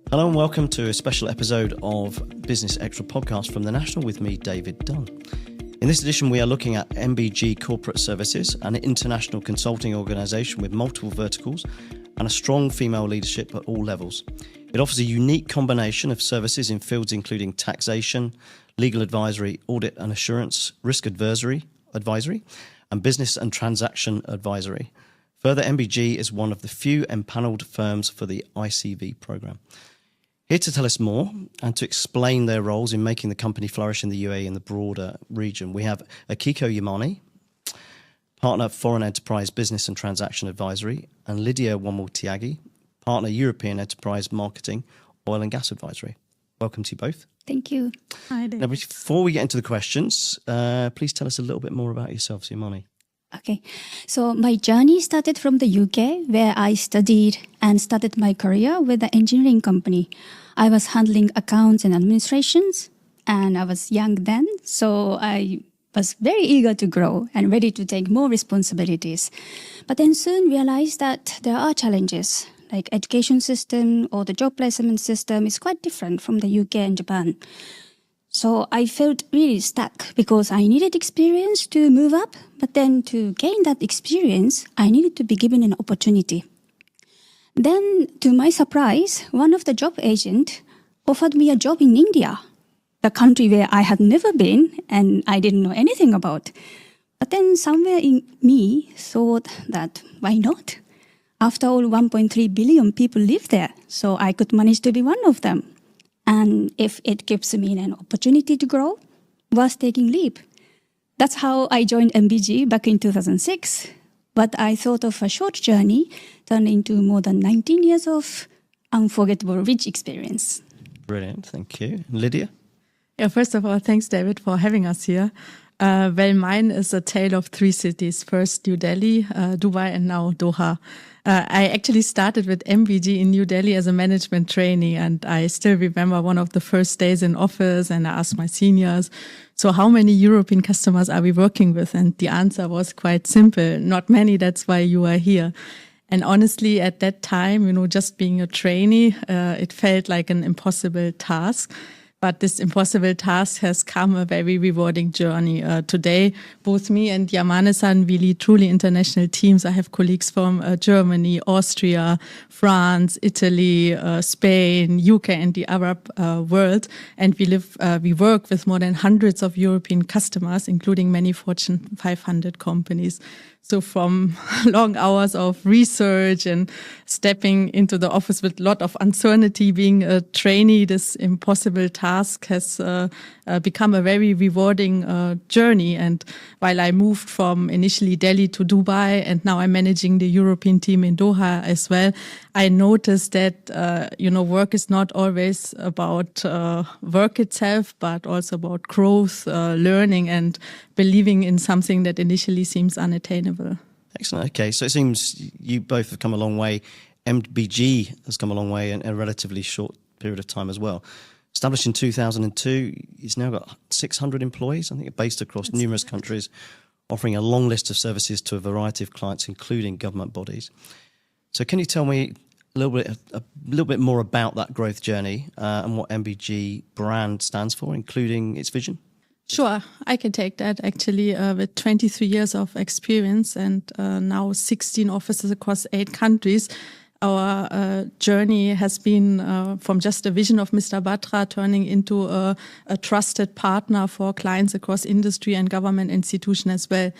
Hello and welcome to a special episode of Business Extra podcast from The National with me, David Dunn. In this edition, we are looking at MBG Corporate Services, an international consulting organisation with multiple verticals and a strong female leadership at all levels. It offers a unique combination of services in fields including taxation, legal advisory, audit and assurance, risk advisory, and business and transaction advisory. Further, MBG is one of the few empanelled firms for the ICV programme. Here to tell us more and to explain their roles in making the company flourish in the UAE and the broader region, we have Akiko Yamani, Partner Foreign Enterprise Business and Transaction Advisory, and Lydia Wamutiagi, Partner European Enterprise Marketing, Oil and Gas Advisory. Welcome to you both. Thank you. Hi there. Now, before we get into the questions, please tell us a little bit more about yourselves, Yamani. Okay, so my journey started from the UK, where I studied and started my career with the engineering company. I was handling accounts and administrations, and I was young then, so I was very eager to grow and ready to take more responsibilities. But then soon realized that there are challenges, like education system or the job placement system is quite different from the UK and Japan. So I felt really stuck because I needed experience to move up, but then to gain that experience, I needed to be given an opportunity. Then, to my surprise, one of the job agents offered me a job in India, the country where I had never been and I didn't know anything about. But then somewhere in me thought that, why not? After all, 1.3 billion people live there, so I could manage to be one of them. And if it gives me an opportunity to grow, worth taking leap. That's how I joined MBG back in 2006. But I thought of a short journey turned into more than 19 years of unforgettable, rich experience. Brilliant, thank you. Lydia? Yeah, first of all, thanks, David, for having us here. Well, mine is a tale of three cities. First, New Delhi, Dubai, and now Doha. I actually started with MBG in New Delhi as a management trainee, and I still remember one of the first days in office, and I asked my seniors, so how many European customers are we working with? And the answer was quite simple, not many, that's why you are here. And honestly, at that time, just being a trainee, it felt like an impossible task. But this impossible task has come a very rewarding journey. Today, both me and Yamane-san, we lead truly international teams. I have colleagues from Germany, Austria, France, Italy, Spain, UK, and the Arab world. And we work with more than hundreds of European customers, including many Fortune 500 companies. So from long hours of research and stepping into the office with a lot of uncertainty, being a trainee, this impossible task has become a very rewarding journey. And while I moved from initially Delhi to Dubai, and now I'm managing the European team in Doha as well, I noticed that, work is not always about work itself, but also about growth, learning, and believing in something that initially seems unattainable. Excellent. Okay, so it seems you both have come a long way. MBG has come a long way in a relatively short period of time as well. Established in 2002, it's now got 600 employees, I think, based across numerous countries, offering a long list of services to a variety of clients, including government bodies. So can you tell me a little bit more about that growth journey and what MBG brand stands for, including its vision? Sure, I can take that actually with 23 years of experience and now 16 offices across 8 countries. Our journey has been from just a vision of Mr. Batra turning into a trusted partner for clients across industry and government institution as well.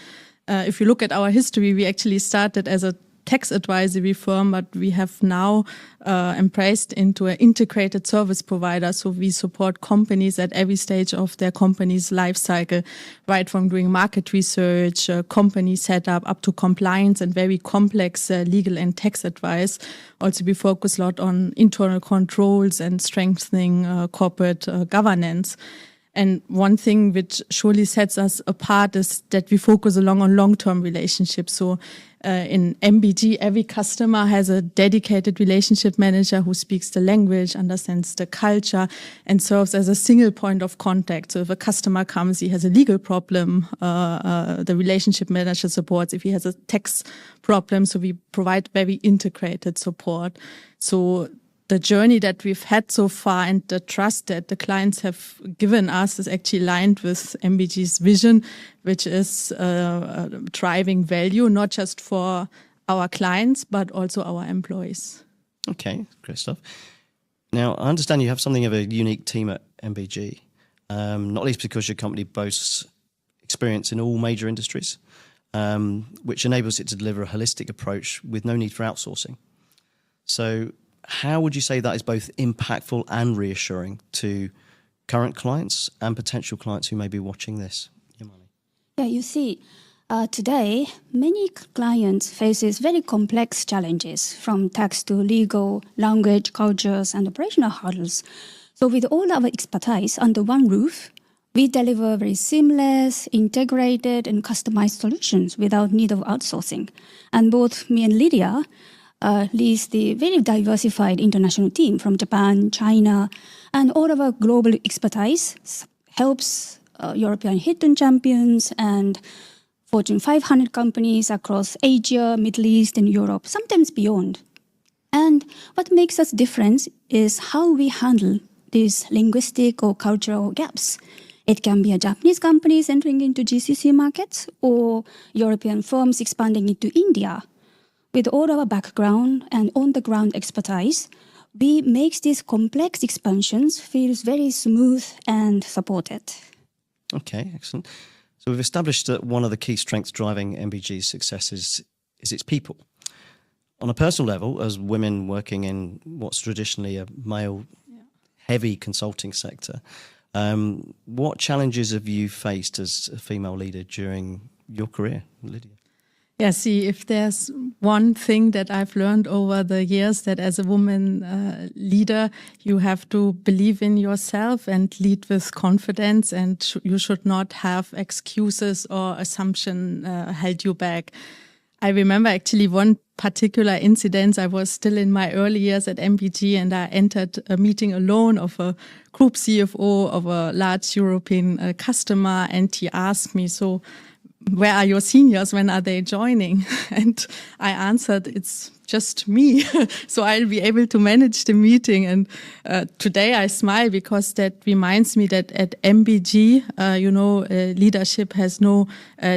If you look at our history, we actually started as a tax advisory firm, but we have now embraced into an integrated service provider. So we support companies at every stage of their company's life cycle, right from doing market research, company setup, up to compliance and very complex legal and tax advice. Also, we focus a lot on internal controls and strengthening corporate governance. And one thing which surely sets us apart is that we focus on long-term relationships. So in MBG, every customer has a dedicated relationship manager who speaks the language, understands the culture, and serves as a single point of contact. So if a customer comes, he has a legal problem, the relationship manager supports. If he has a tax problem, so we provide very integrated support. So the journey that we've had so far and the trust that the clients have given us is actually aligned with MBG's vision, which is driving value, not just for our clients, but also our employees. Okay, great stuff. Now, I understand you have something of a unique team at MBG, not least because your company boasts experience in all major industries, which enables it to deliver a holistic approach with no need for outsourcing. So how would you say that is both impactful and reassuring to current clients and potential clients who may be watching this? Yamani? Yeah, you see, today, many clients faces very complex challenges from tax to legal, language, cultures, and operational hurdles. So with all our expertise under one roof, we deliver very seamless, integrated, and customized solutions without need of outsourcing. And both me and Lydia leads the very diversified international team from Japan, China, and all of our global expertise helps European hidden champions and Fortune 500 companies across Asia, Middle East, and Europe, sometimes beyond. And what makes us different is how we handle these linguistic or cultural gaps. It can be a Japanese companies entering into GCC markets or European firms expanding into India. With all our background and on-the-ground expertise, we make these complex expansions feel very smooth and supported. Okay, excellent. So we've established that one of the key strengths driving MBG's success is its people. On a personal level, as women working in what's traditionally a male-heavy consulting sector, what challenges have you faced as a female leader during your career, Lydia? Yeah, see, if there's one thing that I've learned over the years, that as a woman leader, you have to believe in yourself and lead with confidence, and you should not have excuses or assumption held you back. I remember actually one particular incident. I was still in my early years at MBG, and I entered a meeting alone of a group CFO of a large European customer, and he asked me, so where are your seniors? When are they joining? And I answered, it's just me. So I'll be able to manage the meeting. And today I smile because that reminds me that at MBG, leadership has no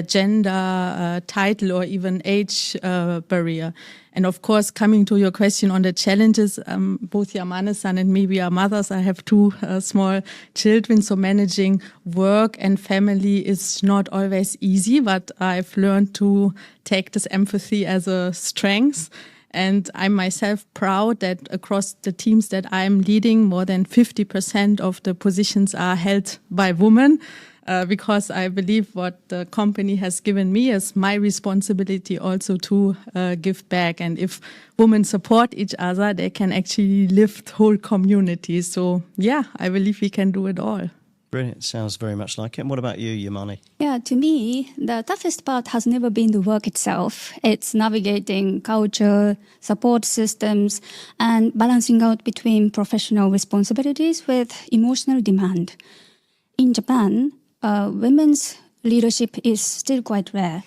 gender, title, or even age barrier. And of course, coming to your question on the challenges, both Yamane-san and me, we are mothers. I have two small children, so managing work and family is not always easy, but I've learned to take this empathy as a strength. And I'm myself proud that across the teams that I'm leading, more than 50% of the positions are held by women. Because I believe what the company has given me is my responsibility also to give back. And if women support each other, they can actually lift whole communities. So yeah, I believe we can do it all. Brilliant. Sounds very much like it. And what about you, Yamane? Yeah, to me, the toughest part has never been the work itself. It's navigating culture, support systems, and balancing out between professional responsibilities with emotional demand. In Japan, women's leadership is still quite rare.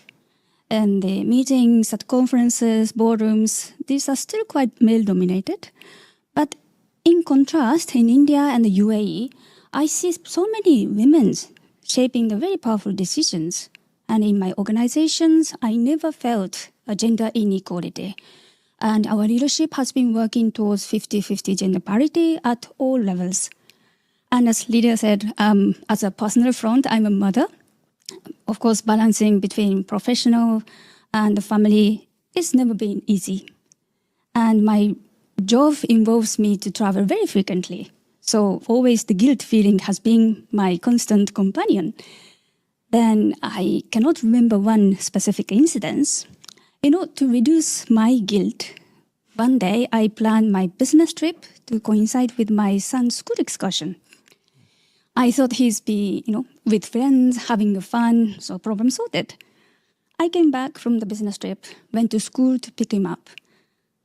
And the meetings at conferences, boardrooms, these are still quite male-dominated. But in contrast, in India and the UAE, I see so many women shaping the very powerful decisions. And in my organizations, I never felt a gender inequality. And our leadership has been working towards 50-50 gender parity at all levels. And as Lydia said, as a personal front, I'm a mother. Of course, balancing between professional and the family has never been easy. And my job involves me to travel very frequently. So always the guilt feeling has been my constant companion. Then I cannot remember one specific incident. To reduce my guilt, one day I planned my business trip to coincide with my son's school excursion. I thought he's with friends, having fun, so problem sorted. I came back from the business trip, went to school to pick him up.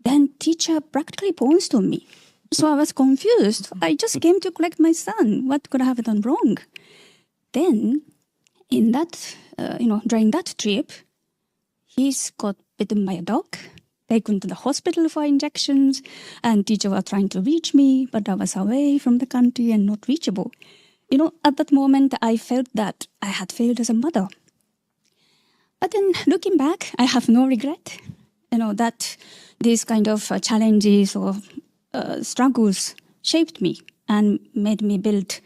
Then teacher practically pounced on me. So I was confused. I just came to collect my son. What could I have done wrong? Then, during that trip, he's got bitten by a dog. taken to the hospital for injections, and teacher were trying to reach me, but I was away from the country and not reachable. At that moment, I felt that I had failed as a mother. But then looking back, I have no regret, that these kind of challenges or struggles shaped me and made me build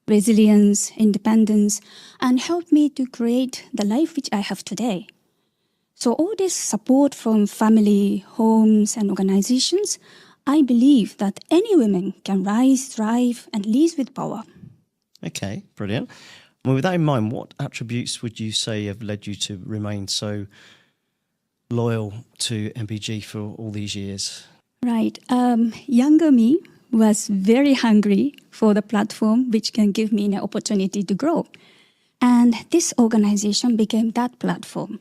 resilience, independence, and helped me to create the life which I have today. So all this support from family, homes, and organizations, I believe that any woman can rise, thrive, and lead with power. Okay, brilliant. Well, with that in mind, what attributes would you say have led you to remain so loyal to MBG for all these years? Right. Younger me was very hungry for the platform which can give me an opportunity to grow. And this organization became that platform.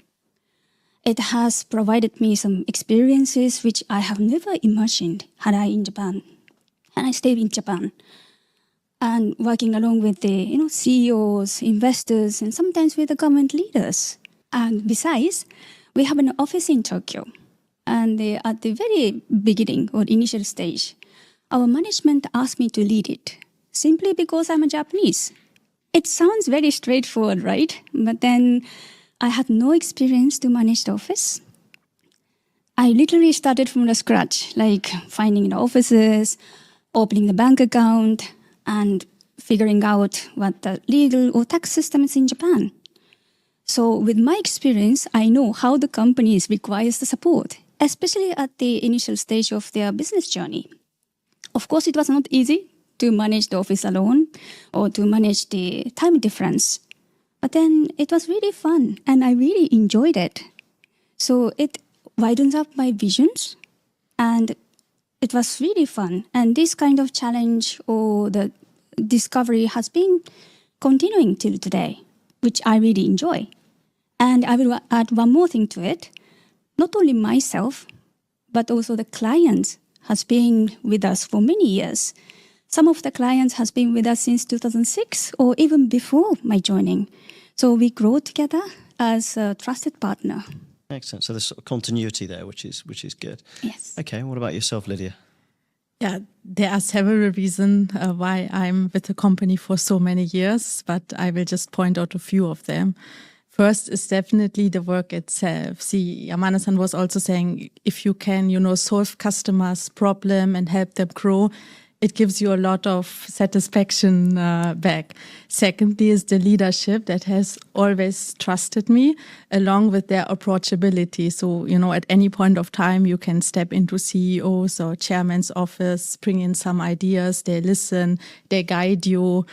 It has provided me some experiences which I have never imagined had I in Japan. And I stayed in Japan. And working along with the CEOs, investors, and sometimes with the government leaders. And besides, we have an office in Tokyo. And at the very beginning or initial stage, our management asked me to lead it, simply because I'm a Japanese. It sounds very straightforward, right? But then I had no experience to manage the office. I literally started from the scratch, like finding the offices, opening the bank account, and figuring out what the legal or tax system is in Japan. So with my experience, I know how the companies requires the support, especially at the initial stage of their business journey. Of course, it was not easy to manage the office alone or to manage the time difference. But then it was really fun and I really enjoyed it. So it widens up my visions and it was really fun. And this kind of challenge or the discovery has been continuing till today, which I really enjoy. And I will add one more thing to it. Not only myself, but also the clients has been with us for many years. Some of the clients has been with us since 2006 or even before my joining. So we grow together as a trusted partner. Excellent. So there's sort of continuity there, which is good. Yes. Okay. What about yourself, Lydia? Yeah, there are several reasons why I'm with the company for so many years, but I will just point out a few of them. First is definitely the work itself. See, Yamane-san was also saying, if you can, solve customers' problem and help them grow, it gives you a lot of satisfaction back. Secondly is the leadership that has always trusted me along with their approachability. So, at any point of time, you can step into CEO's or chairman's office, bring in some ideas, they listen, they guide you,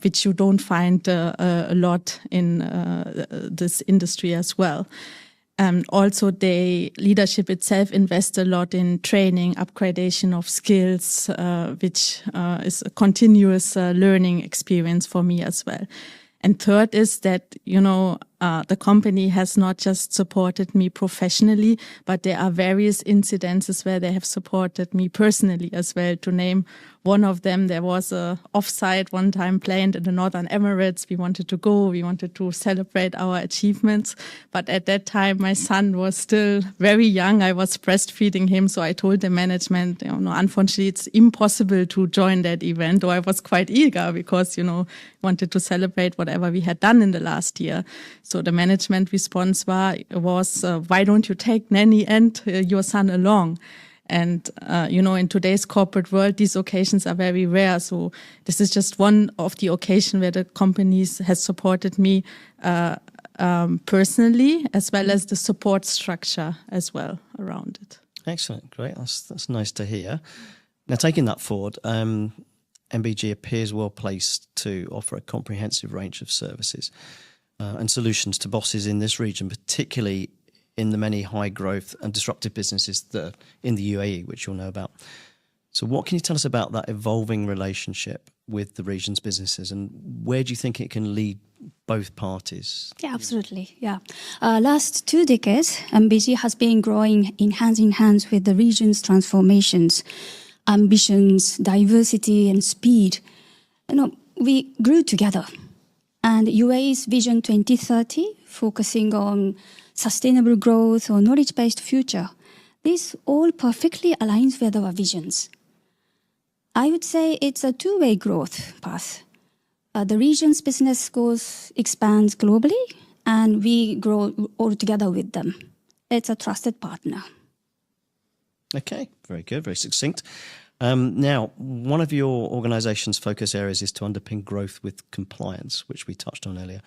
which you don't find a lot in this industry as well. Also, the leadership itself invests a lot in training, upgradation of skills, which is a continuous learning experience for me as well. And third is that, the company has not just supported me professionally, but there are various incidences where they have supported me personally as well. To name one of them, there was a offsite one time planned in the Northern Emirates. We wanted to go, we wanted to celebrate our achievements. But at that time, my son was still very young. I was breastfeeding him. So I told the management, unfortunately, it's impossible to join that event. Though I was quite eager because, wanted to celebrate whatever we had done in the last year. So the management response was, why don't you take nanny and your son along? And, in today's corporate world, these occasions are very rare. So this is just one of the occasions where the companies has supported me personally, as well as the support structure as well around it. Excellent. Great. That's nice to hear. Now, taking that forward, MBG appears well placed to offer a comprehensive range of services and solutions to bosses in this region, particularly in the many high growth and disruptive businesses that are in the UAE, which you'll know about. So what can you tell us about that evolving relationship with the region's businesses and where do you think it can lead both parties? Yeah, absolutely. Yeah. Last 2 decades, MBG has been growing in hands with the region's transformations, ambitions, diversity and speed. We grew together. And UAE's Vision 2030, focusing on sustainable growth or knowledge-based future, This all perfectly aligns with our visions. I would say it's a two-way growth path. The region's business expands globally, and we grow all together with them. It's a trusted partner. Okay, very good, very succinct. Now, one of your organisation's focus areas is to underpin growth with compliance, which we touched on earlier.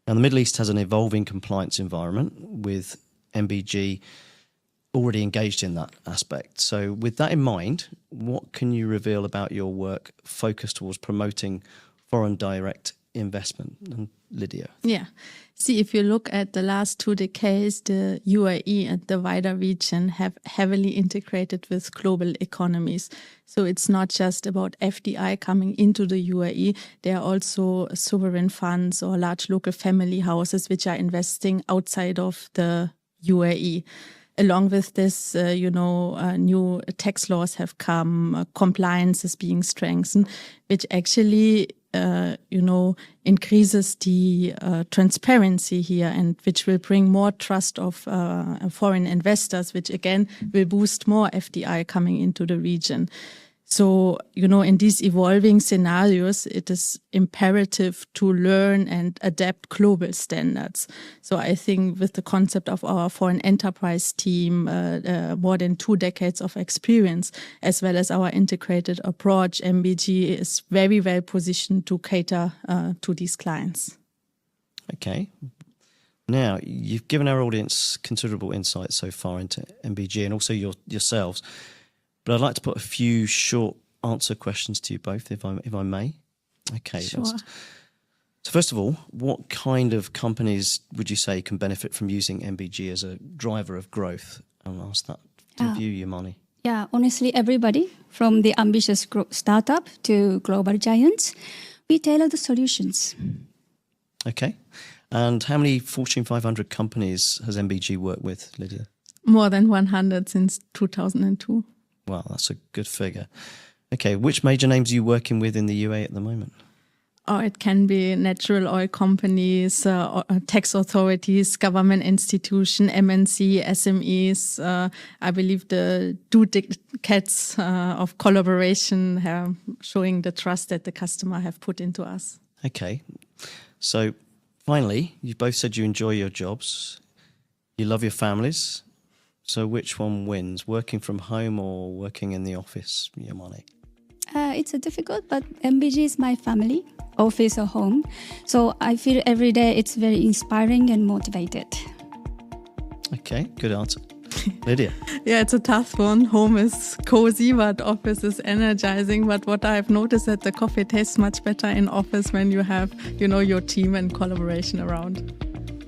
Now, the Middle East has an evolving compliance environment with MBG already engaged in that aspect. So with that in mind, what can you reveal about your work focused towards promoting foreign direct investment? And Lydia. Yeah. See, if you look at the last 2 decades, the UAE and the wider region have heavily integrated with global economies. So it's not just about FDI coming into the UAE. There are also sovereign funds or large local family houses which are investing outside of the UAE. Along with this, new tax laws have come, compliance is being strengthened, which actually, increases the transparency here and which will bring more trust of foreign investors, which again will boost more FDI coming into the region. So, in these evolving scenarios, it is imperative to learn and adapt global standards. So I think with the concept of our foreign enterprise team, more than 2 decades of experience, as well as our integrated approach, MBG is very well positioned to cater to these clients. Okay. Now, you've given our audience considerable insight so far into MBG and also yourselves. But I'd like to put a few short answer questions to you both, if I may. Okay. Sure. So first of all, what kind of companies would you say can benefit from using MBG as a driver of growth? I'll ask that to you, Yamani. Yeah, honestly, everybody, from the ambitious startup to global giants, we tailor the solutions. Okay. And how many Fortune 500 companies has MBG worked with, Lydia? More than 100 since 2002. Wow, that's a good figure. Okay, which major names are you working with in the UAE at the moment? Oh, it can be natural oil companies, tax authorities, government institutions, MNC, SMEs. I believe the 2 decades of collaboration have showing the trust that the customer have put into us. Okay, so finally, you both said you enjoy your jobs, you love your families. So which one wins, working from home or working in the office, Yamani? It's a difficult, but MBG is my family, office or home. So I feel every day it's very inspiring and motivated. Okay, good answer. Lydia? Yeah, it's a tough one. Home is cozy, but office is energizing. But what I've noticed that the coffee tastes much better in office when you have, your team and collaboration around.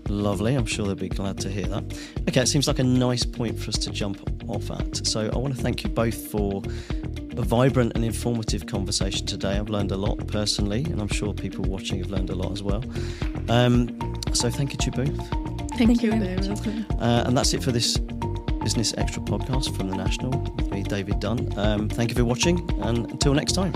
Lovely. I'm sure they'll be glad to hear that. Okay, it seems like a nice point for us to jump off at. So I want to thank you both for a vibrant and informative conversation today. I've learned a lot personally, and I'm sure people watching have learned a lot as well. So thank you to you both. Thank you, David. And that's it for this Business Extra podcast from The National with me, David Dunn. Thank you for watching, and until next time.